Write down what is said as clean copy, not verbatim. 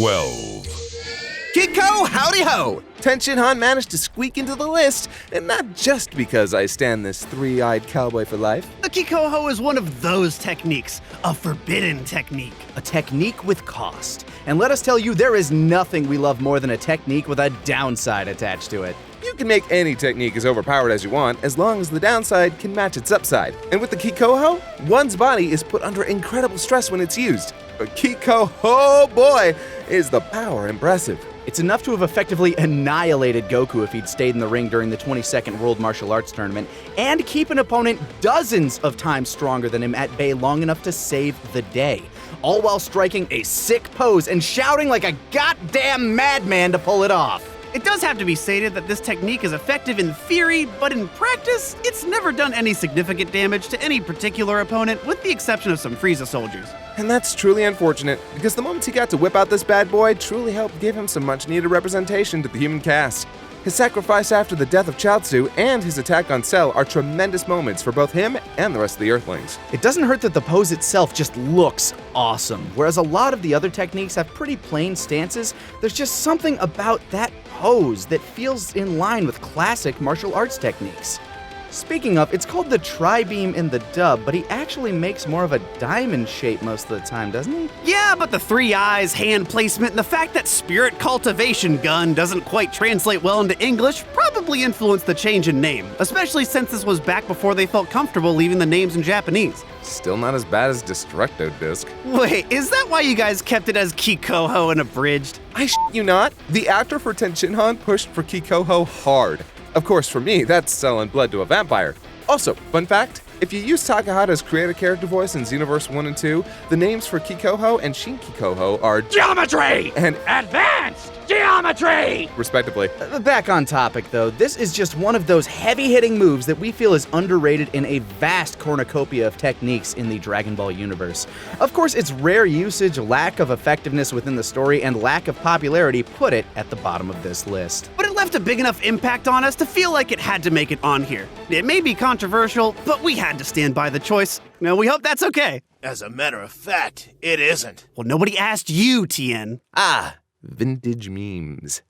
12. Kiko, howdy ho! Tenshinhan managed to squeak into the list, and not just because I stand this three-eyed cowboy for life. The Kikoho is one of those techniques, a forbidden technique. A technique with cost. And let us tell you, there is nothing we love more than a technique with a downside attached to it. You can make any technique as overpowered as you want, as long as the downside can match its upside. And with the Kikoho, one's body is put under incredible stress when it's used. But Kikoho, boy, is the power impressive. It's enough to have effectively annihilated Goku if he'd stayed in the ring during the 22nd World Martial Arts Tournament, and keep an opponent dozens of times stronger than him at bay long enough to save the day. All while striking a sick pose and shouting like a goddamn madman to pull it off. It does have to be stated that this technique is effective in theory, but in practice, it's never done any significant damage to any particular opponent, with the exception of some Frieza soldiers. And that's truly unfortunate, because the moments he got to whip out this bad boy truly helped give him some much-needed representation to the human cast. His sacrifice after the death of Chaozu and his attack on Cell are tremendous moments for both him and the rest of the Earthlings. It doesn't hurt that the pose itself just looks awesome. Whereas a lot of the other techniques have pretty plain stances, there's just something about that pose that feels in line with classic martial arts techniques. Speaking of, it's called the tri-beam in the dub, but he actually makes more of a diamond shape most of the time, doesn't he? Yeah, but the three eyes, hand placement, and the fact that spirit cultivation gun doesn't quite translate well into English probably influenced the change in name, especially since this was back before they felt comfortable leaving the names in Japanese. Still not as bad as Destructo Disc. Wait, is that why you guys kept it as Kikoho and abridged? I shit you not. The actor for Tenshinhan pushed for Kikoho hard. Of course, for me, that's selling blood to a vampire. Also, fun fact, if you use Takahata's creator character voice in Xenoverse 1 and 2, the names for Kikoho and Shin Kikoho are Geometry and Advanced Geometry, respectively. Back on topic though, this is just one of those heavy-hitting moves that we feel is underrated in a vast cornucopia of techniques in the Dragon Ball universe. Of course, its rare usage, lack of effectiveness within the story, and lack of popularity put it at the bottom of this list. But it left a big enough impact on us to feel like it had to make it on here. It may be controversial, but we had to stand by the choice. Now, we hope that's okay. As a matter of fact, it isn't. Well, nobody asked you, Tien. Vintage memes.